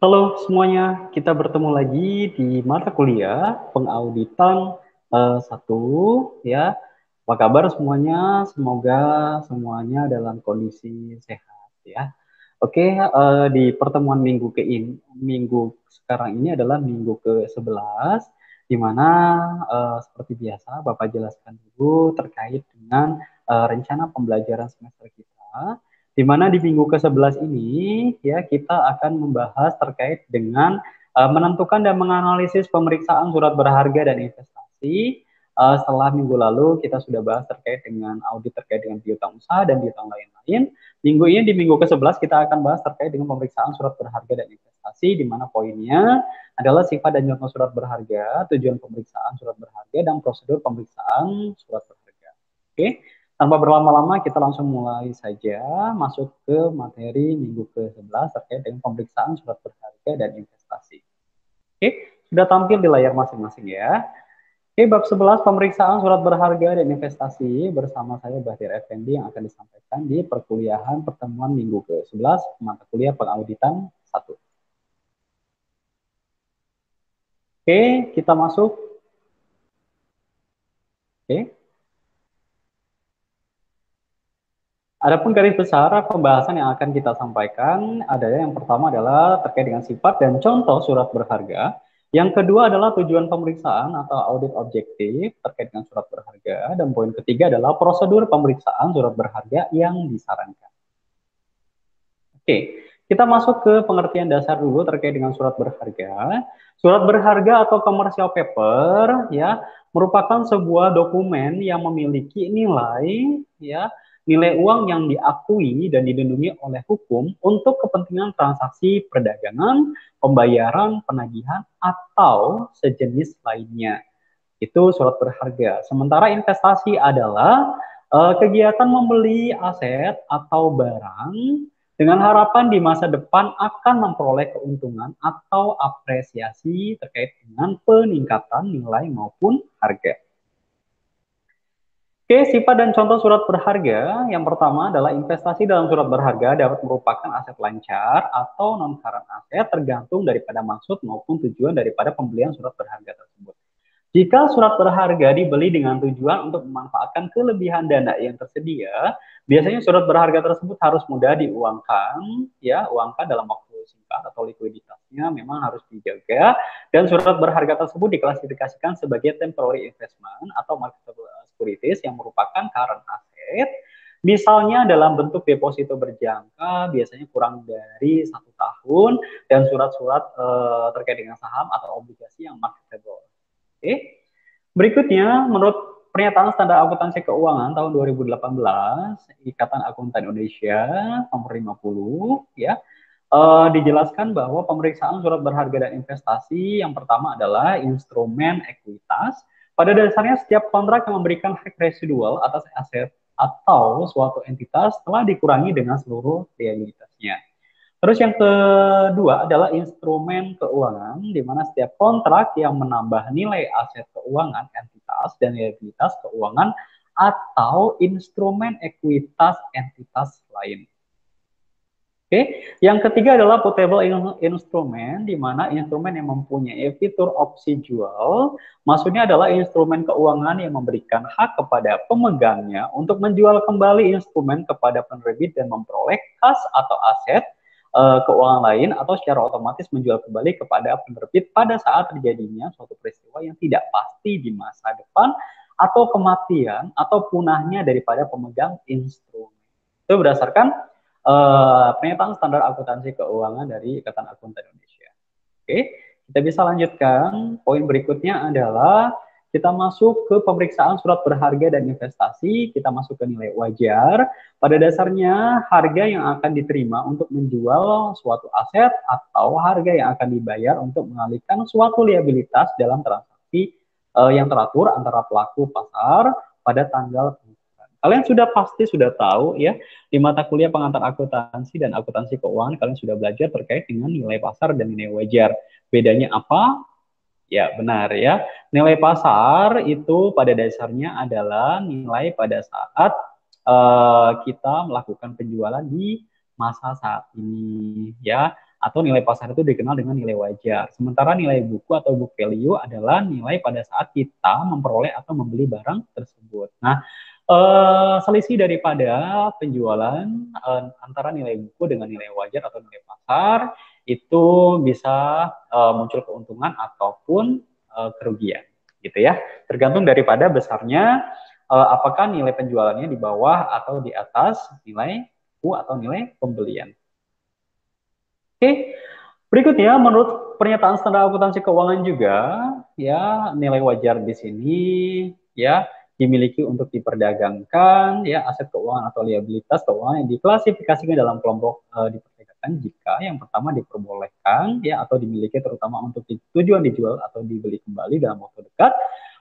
Halo semuanya, kita bertemu lagi di mata kuliah pengauditan 1 ya. Apa kabar semuanya? Semoga semuanya dalam kondisi sehat ya. Oke, di pertemuan minggu sekarang ini adalah minggu ke-11 di mana seperti biasa Bapak jelaskan dulu terkait dengan rencana pembelajaran semester kita, di mana di minggu ke-11 ini ya kita akan membahas terkait dengan menentukan dan menganalisis pemeriksaan surat berharga dan investasi. Setelah minggu lalu kita sudah bahas terkait dengan audit terkait dengan piutang usaha dan piutang lain-lain. Minggu ini di minggu ke-11 kita akan bahas terkait dengan pemeriksaan surat berharga dan investasi, di mana poinnya adalah sifat dan contoh surat berharga, tujuan pemeriksaan surat berharga, dan prosedur pemeriksaan surat berharga. Oke, tanpa berlama-lama kita langsung mulai saja masuk ke materi minggu ke-11 terkait dengan pemeriksaan surat berharga dan investasi. Oke, sudah tampil di layar masing-masing ya. Oke, bab 11 pemeriksaan surat berharga dan investasi bersama saya Bahtir Effendi yang akan disampaikan di perkuliahan pertemuan minggu ke-11 mata kuliah pengauditan 1. Oke, kita masuk. Oke. Adapun garis besar pembahasan yang akan kita sampaikan adalah yang pertama adalah terkait dengan sifat dan contoh surat berharga. Yang kedua adalah tujuan pemeriksaan atau audit objektif terkait dengan surat berharga. Dan poin ketiga adalah prosedur pemeriksaan surat berharga yang disarankan. Oke, kita masuk ke pengertian dasar dulu terkait dengan surat berharga. Surat berharga atau commercial paper ya merupakan sebuah dokumen yang memiliki nilai ya, nilai uang yang diakui dan dilindungi oleh hukum untuk kepentingan transaksi perdagangan, pembayaran, penagihan atau sejenis lainnya. Itu surat berharga. Sementara investasi adalah kegiatan membeli aset atau barang dengan harapan di masa depan akan memperoleh keuntungan atau apresiasi terkait dengan peningkatan nilai maupun harga. Oke, sifat dan contoh surat berharga. Yang pertama adalah investasi dalam surat berharga dapat merupakan aset lancar atau non-current aset tergantung daripada maksud maupun tujuan daripada pembelian surat berharga tersebut. Jika surat berharga dibeli dengan tujuan untuk memanfaatkan kelebihan dana yang tersedia, biasanya surat berharga tersebut harus mudah diuangkan, ya, uangkan dalam waktu singkat atau likuiditasnya memang harus dijaga, dan surat berharga tersebut diklasifikasikan sebagai temporary investment atau marketable securities yang merupakan current asset. Misalnya dalam bentuk deposito berjangka, biasanya kurang dari 1 tahun, dan surat-surat terkait dengan saham atau obligasi yang marketable. Oke. Berikutnya, menurut pernyataan standar akuntansi keuangan tahun 2018, Ikatan Akuntan Indonesia nomor 50, ya, dijelaskan bahwa pemeriksaan surat berharga dan investasi yang pertama adalah instrumen ekuitas. Pada dasarnya setiap kontrak yang memberikan hak residual atas aset atau suatu entitas telah dikurangi dengan seluruh liabilitasnya. Terus yang kedua adalah instrumen keuangan, di mana setiap kontrak yang menambah nilai aset keuangan entitas dan liabilitas keuangan atau instrumen ekuitas entitas lain. Oke, yang ketiga adalah putable instrumen, di mana instrumen yang mempunyai fitur opsi jual, maksudnya adalah instrumen keuangan yang memberikan hak kepada pemegangnya untuk menjual kembali instrumen kepada penerbit dan memperoleh kas atau aset keuangan lain atau secara otomatis menjual kembali kepada penerbit pada saat terjadinya suatu peristiwa yang tidak pasti di masa depan atau kematian atau punahnya daripada pemegang instrumen. Itu berdasarkan pernyataan standar akuntansi keuangan dari Ikatan Akuntan Indonesia. Oke, kita bisa lanjutkan. Poin berikutnya adalah kita masuk ke pemeriksaan surat berharga dan investasi. Kita masuk ke nilai wajar. Pada dasarnya, harga yang akan diterima untuk menjual suatu aset atau harga yang akan dibayar untuk mengalihkan suatu liabilitas dalam transaksi yang teratur antara pelaku pasar pada tanggal. Kalian sudah pasti sudah tahu ya, di mata kuliah pengantar akuntansi dan akuntansi keuangan kalian sudah belajar terkait dengan nilai pasar dan nilai wajar. Bedanya apa? Ya, benar ya. Nilai pasar itu pada dasarnya adalah nilai pada saat kita melakukan penjualan di masa saat ini ya. atau nilai pasar itu dikenal dengan nilai wajar. Sementara nilai buku atau book value adalah nilai pada saat kita memperoleh atau membeli barang tersebut. Nah, selisih daripada penjualan antara nilai buku dengan nilai wajar atau nilai pasar itu bisa muncul keuntungan ataupun kerugian, gitu ya. Tergantung daripada besarnya apakah nilai penjualannya di bawah atau di atas nilai buku atau nilai pembelian. Oke, berikutnya menurut pernyataan standar akuntansi keuangan juga ya nilai wajar di sini ya dimiliki untuk diperdagangkan ya aset keuangan atau liabilitas keuangan yang diklasifikasikan dalam kelompok diperdagangkan jika yang pertama diperbolehkan ya atau dimiliki terutama untuk tujuan dijual atau dibeli kembali dalam waktu dekat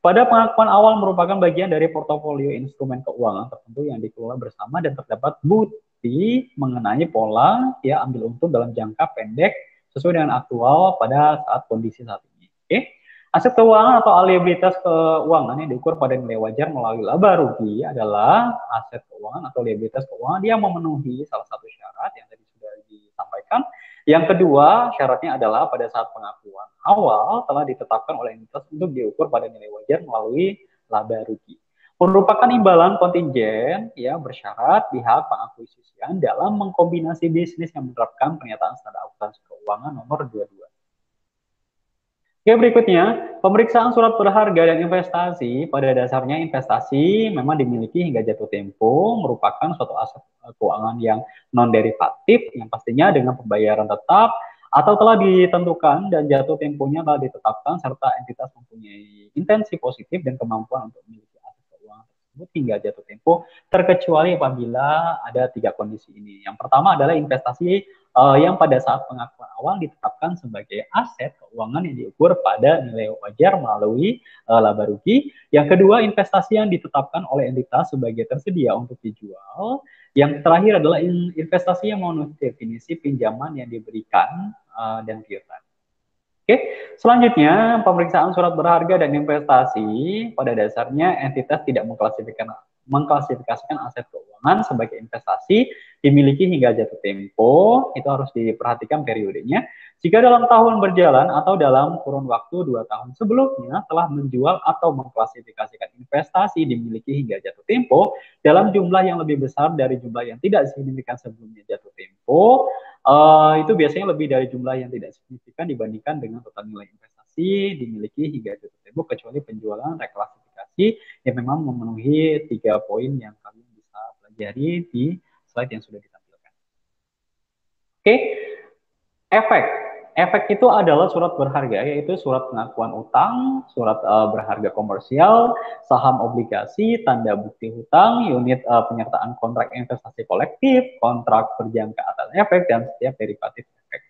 pada pengakuan awal merupakan bagian dari portofolio instrumen keuangan tertentu yang dikelola bersama dan terdapat bukti mengenai pola ya ambil untung dalam jangka pendek sesuai dengan aktual pada saat kondisi saat ini. Oke. Aset keuangan atau liabilitas keuangan yang diukur pada nilai wajar melalui laba rugi adalah aset keuangan atau liabilitas keuangan yang memenuhi salah satu syarat yang tadi sudah disampaikan. Yang kedua, syaratnya adalah pada saat pengakuan awal telah ditetapkan oleh entitas untuk diukur pada nilai wajar melalui laba rugi. Merupakan imbalan kontingen ya bersyarat pihak pengakuisisian dalam mengkombinasi bisnis yang menerapkan pernyataan standar akuntansi keuangan nomor 22. Oke, berikutnya, pemeriksaan surat berharga dan investasi. Pada dasarnya investasi memang dimiliki hingga jatuh tempo, merupakan suatu aset keuangan yang non-derivatif, yang pastinya dengan pembayaran tetap, atau telah ditentukan dan jatuh temponya telah ditetapkan, serta entitas mempunyai intensi positif dan kemampuan untuk memiliki aset keuangan tersebut hingga jatuh tempo, terkecuali apabila ada tiga kondisi ini. Yang pertama adalah investasi yang pada saat pengakuan awal ditetapkan sebagai aset keuangan yang diukur pada nilai wajar melalui laba rugi. Yang kedua, investasi yang ditetapkan oleh entitas sebagai tersedia untuk dijual. Yang terakhir adalah investasi yang memenuhi definisi pinjaman yang diberikan dan piutang. Oke, selanjutnya pemeriksaan surat berharga dan investasi pada dasarnya entitas tidak mengklasifikasikan aset keuangan sebagai investasi dimiliki hingga jatuh tempo, itu harus diperhatikan periodenya. Jika dalam tahun berjalan atau dalam kurun waktu 2 tahun sebelumnya telah menjual atau mengklasifikasikan investasi dimiliki hingga jatuh tempo dalam jumlah yang lebih besar dari jumlah yang tidak signifikan sebelumnya jatuh tempo, itu biasanya lebih dari jumlah yang tidak signifikan dibandingkan dengan total nilai investasi dimiliki hingga jatuh tempo kecuali penjualan reklasifikasi yang memang memenuhi 3 poin yang kalian bisa pelajari di slide yang sudah ditampilkan. Oke, efek. Efek itu adalah surat berharga, yaitu surat pengakuan utang, surat berharga komersial, saham obligasi, tanda bukti hutang, unit penyertaan kontrak investasi kolektif, kontrak berjangka atas efek, dan setiap derivatif efek.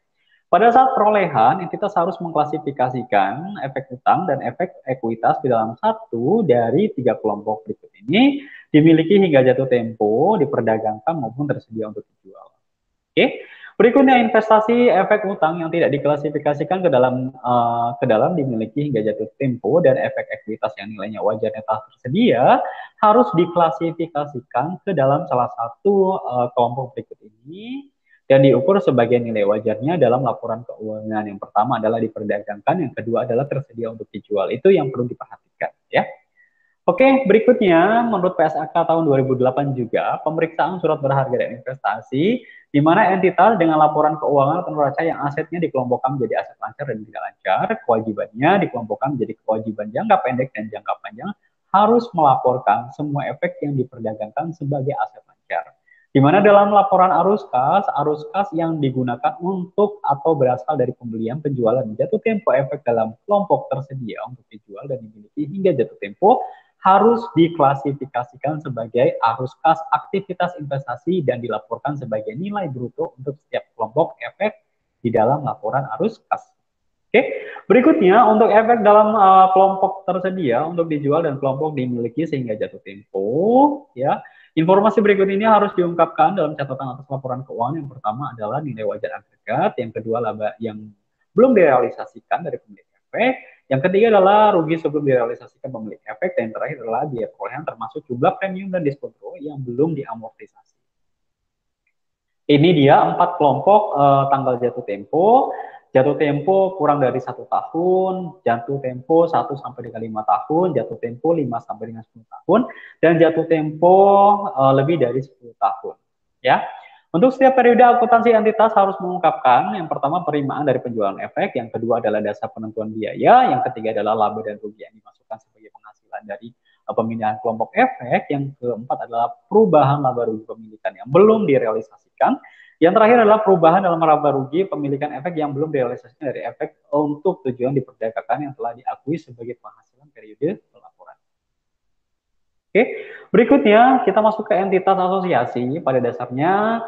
Pada saat perolehan, entitas harus mengklasifikasikan efek utang dan efek ekuitas di dalam satu dari tiga kelompok berikut ini dimiliki hingga jatuh tempo, diperdagangkan maupun tersedia untuk dijual. Oke, berikutnya investasi efek utang yang tidak diklasifikasikan ke dalam dimiliki hingga jatuh tempo dan efek ekuitas yang nilainya wajarnya telah tersedia harus diklasifikasikan ke dalam salah satu kelompok berikut ini dan diukur sebagai nilai wajarnya dalam laporan keuangan. Yang pertama adalah diperdagangkan, yang kedua adalah tersedia untuk dijual. Itu yang perlu diperhatikan ya. Oke, berikutnya menurut PSAK tahun 2008 juga pemeriksaan surat berharga dan investasi di mana entitas dengan laporan keuangan atau neraca yang asetnya dikelompokkan menjadi aset lancar dan tidak lancar, kewajibannya dikelompokkan menjadi kewajiban jangka pendek dan jangka panjang harus melaporkan semua efek yang diperdagangkan sebagai aset lancar. Di mana dalam laporan arus kas yang digunakan untuk atau berasal dari pembelian, penjualan, jatuh tempo efek dalam kelompok tersedia untuk dijual dan dimiliki hingga jatuh tempo harus diklasifikasikan sebagai arus kas aktivitas investasi dan dilaporkan sebagai nilai bruto untuk setiap kelompok efek di dalam laporan arus kas. Oke, berikutnya untuk efek dalam kelompok tersedia untuk dijual dan kelompok dimiliki sehingga jatuh tempo, ya. Informasi berikut ini harus diungkapkan dalam catatan atas laporan keuangan. Yang pertama adalah nilai wajar agregat, yang kedua laba yang belum direalisasikan dari pemilik efek, yang ketiga adalah rugi sebelum direalisasikan pemilik efek, dan yang terakhir adalah biaya perolehan termasuk jumlah premium dan diskon yang belum diamortisasi. Ini dia 4 kelompok tanggal jatuh tempo. Jatuh tempo kurang dari 1 tahun, jatuh tempo 1 sampai dengan 5 tahun, jatuh tempo 5 sampai dengan 10 tahun, dan jatuh tempo lebih dari 10 tahun. Ya, untuk setiap periode akuntansi entitas harus mengungkapkan yang pertama penerimaan dari penjualan efek, yang kedua adalah dasar penentuan biaya, yang ketiga adalah laba dan rugi yang dimasukkan sebagai penghasilan dari pemindahan kelompok efek, yang keempat adalah perubahan laba rugi pemilikan yang belum direalisasikan, yang terakhir adalah perubahan dalam laba rugi pemilikan efek yang belum direalisasikan dari efek untuk tujuan diperdagangkan yang telah diakui sebagai penghasilan periode pelaporan. Oke, berikutnya kita masuk ke entitas asosiasi. Pada dasarnya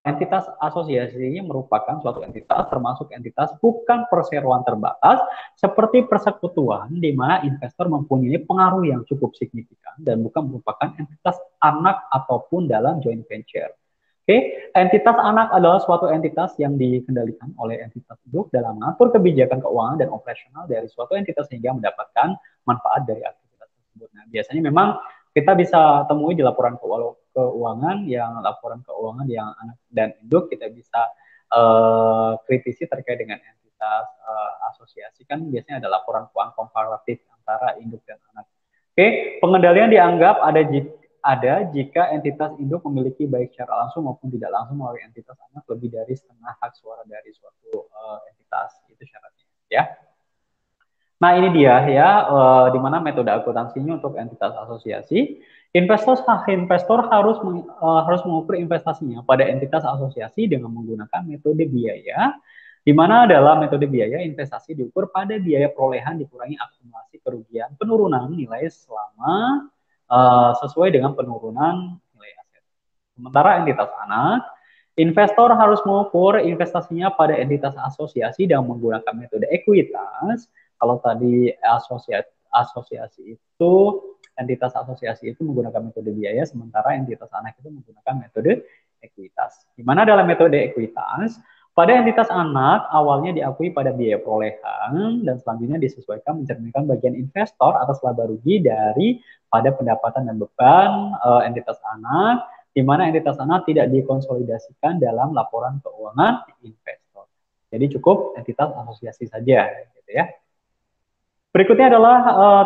entitas asosiasi merupakan suatu entitas, termasuk entitas bukan perseroan terbatas, seperti persekutuan, di mana investor mempunyai pengaruh yang cukup signifikan dan bukan merupakan entitas anak ataupun dalam joint venture. Oke, entitas anak adalah suatu entitas yang dikendalikan oleh entitas induk dalam mengatur kebijakan keuangan dan operasional dari suatu entitas sehingga mendapatkan manfaat dari aktivitas tersebut. Nah, biasanya memang kita bisa temui di laporan keuangan yang anak dan induk, kita bisa kritisi terkait dengan entitas asosiasi, kan biasanya ada laporan keuangan komparatif antara induk dan anak. Oke, pengendalian dianggap ada jika entitas induk memiliki baik secara langsung maupun tidak langsung melalui entitas anak lebih dari setengah hak suara dari suatu entitas. Itu syaratnya, ya. Nah, ini dia ya, di mana metode akuntansinya untuk entitas asosiasi. Investor harus mengukur investasinya pada entitas asosiasi dengan menggunakan metode biaya, di mana dalam metode biaya investasi diukur pada biaya perolehan dikurangi akumulasi kerugian penurunan nilai selama sesuai dengan penurunan nilai aset. Sementara entitas anak, investor harus mengukur investasinya pada entitas asosiasi dengan menggunakan metode ekuitas. Kalau tadi asosiasi itu, entitas asosiasi itu menggunakan metode biaya, sementara entitas anak itu menggunakan metode ekuitas. Di mana dalam metode ekuitas, pada entitas anak awalnya diakui pada biaya perolehan dan selanjutnya disesuaikan mencerminkan bagian investor atas laba rugi dari pada pendapatan dan beban entitas anak, di mana entitas anak tidak dikonsolidasikan dalam laporan keuangan investor. Jadi cukup entitas asosiasi saja, gitu ya. Berikutnya adalah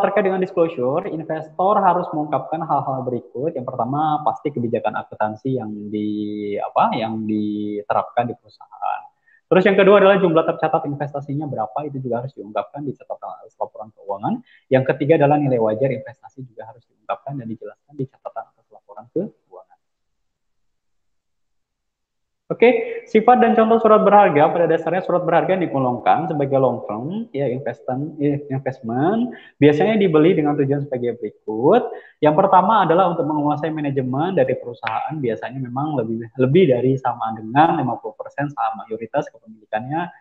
terkait dengan disclosure. Investor harus mengungkapkan hal-hal berikut. Yang pertama pasti kebijakan akuntansi yang diterapkan di perusahaan. Terus yang kedua adalah jumlah tercatat investasinya berapa, itu juga harus diungkapkan di catatan laporan keuangan. Yang ketiga adalah nilai wajar investasi juga harus diungkapkan dan dijelaskan di catatan atas laporan keuangan. Oke, sifat dan contoh surat berharga. Pada dasarnya surat berharga yang digolongkan sebagai long term, ya investment, biasanya dibeli dengan tujuan sebagai berikut. Yang pertama adalah untuk menguasai manajemen dari perusahaan, biasanya memang lebih dari sama dengan 50% saham mayoritas kepemilikannya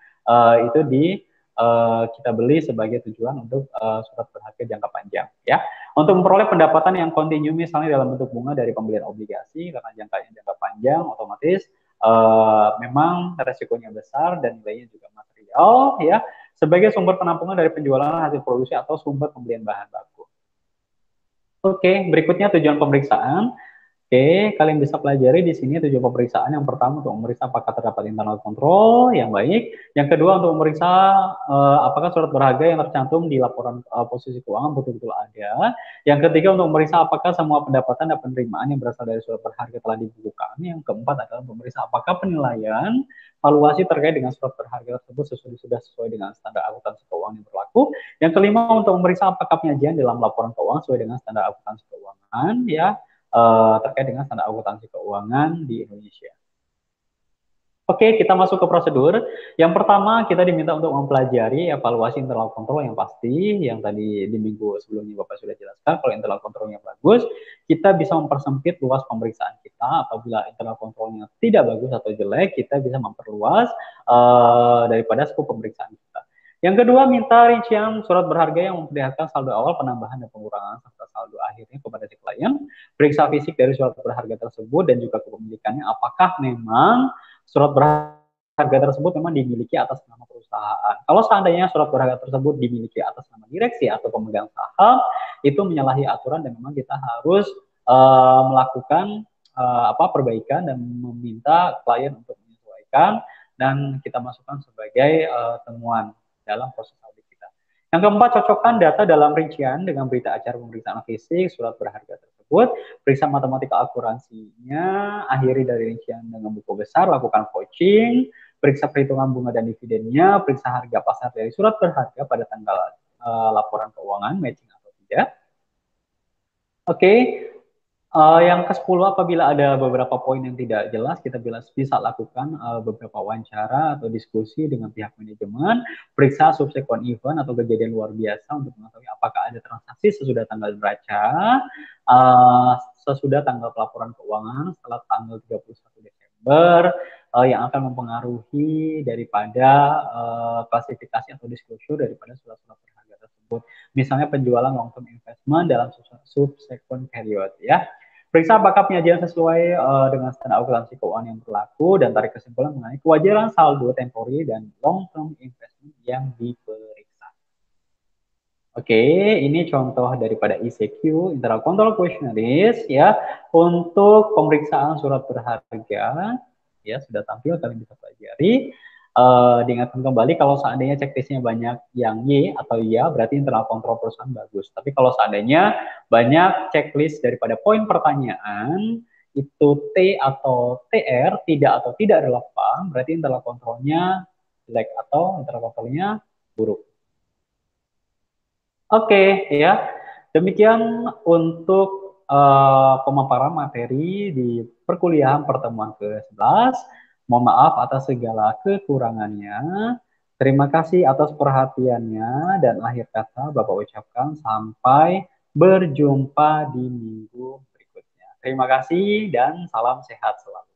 kita beli sebagai tujuan untuk surat berharga jangka panjang, ya. Untuk memperoleh pendapatan yang kontinu misalnya dalam bentuk bunga dari pembelian obligasi, karena jangka panjang, otomatis memang resikonya besar dan nilainya juga material, ya, sebagai sumber penampungan dari penjualan hasil produksi atau sumber pembelian bahan baku. Oke, berikutnya tujuan pemeriksaan. Oke, kalian bisa pelajari di sini tujuan pemeriksaan. Yang pertama untuk memeriksa apakah terdapat internal control yang baik. Yang kedua untuk memeriksa apakah surat berharga yang tercantum di laporan posisi keuangan betul-betul ada. Yang ketiga untuk memeriksa apakah semua pendapatan dan penerimaan yang berasal dari surat berharga telah dibukukan. Yang keempat adalah memeriksa apakah penilaian valuasi terkait dengan surat berharga tersebut sudah sesuai dengan standar akuntansi keuangan yang berlaku. Yang kelima untuk memeriksa apakah penyajian dalam laporan keuangan sesuai dengan standar akuntansi keuangan, ya, terkait dengan standar akuntansi keuangan di Indonesia. Oke, kita masuk ke prosedur. Yang pertama, kita diminta untuk mempelajari evaluasi internal control yang pasti, yang tadi di minggu sebelumnya Bapak sudah jelaskan. Kalau internal controlnya bagus, kita bisa mempersempit luas pemeriksaan kita. Apabila internal controlnya tidak bagus atau jelek, kita bisa memperluas daripada skop pemeriksaan kita. Yang kedua, minta rincian surat berharga yang memperlihatkan saldo awal, penambahan, dan pengurangan, serta saldo akhirnya kepada si klien. Periksa fisik dari surat berharga tersebut dan juga kepemilikannya, apakah memang surat berharga tersebut memang dimiliki atas nama perusahaan. Kalau seandainya surat berharga tersebut dimiliki atas nama direksi atau pemegang saham, itu menyalahi aturan dan memang kita harus melakukan perbaikan dan meminta klien untuk menyesuaikan dan kita masukkan sebagai temuan dalam proses audit kita. Yang keempat, cocokkan data dalam rincian dengan berita acara pemeriksaan fisik surat berharga tersebut. Periksa matematika akurasinya, akhiri dari rincian dengan buku besar, lakukan vouching, periksa perhitungan bunga dan dividennya, periksa harga pasar dari surat berharga pada tanggal laporan keuangan, matching atau tidak. Oke, yang ke-10, apabila ada beberapa poin yang tidak jelas, kita bisa lakukan beberapa wawancara atau diskusi dengan pihak manajemen, periksa subsequent event atau kejadian luar biasa untuk mengetahui apakah ada transaksi sesudah tanggal neraca, sesudah tanggal pelaporan keuangan, setelah tanggal 31 Desember, yang akan mempengaruhi daripada klasifikasi atau disclosure daripada surat-surat berharga tersebut. Misalnya penjualan long term investment dalam subsequent period ya. Periksa apakah penyajian sesuai dengan standar akuntansi keuangan yang berlaku dan tarik kesimpulan mengenai kewajaran saldo temporary dan long term investment yang diperiksa. Oke, ini contoh daripada ICQ, Internal Control Questionnaires ya, untuk pemeriksaan surat berharga ya, sudah tampil, kalian bisa pelajari. Diingatkan kembali kalau seandainya checklistnya banyak yang Y atau Ya, berarti internal kontrol perusahaan bagus. Tapi kalau seandainya banyak checklist daripada poin pertanyaan itu T atau TR, tidak atau tidak relevan, berarti internal kontrolnya jelek atau internal kontrolnya buruk. Oke, ya. Demikian untuk pemaparan materi di perkuliahan pertemuan ke-11. Mohon maaf atas segala kekurangannya. Terima kasih atas perhatiannya dan akhir kata Bapak ucapkan sampai berjumpa di minggu berikutnya. Terima kasih dan salam sehat selalu.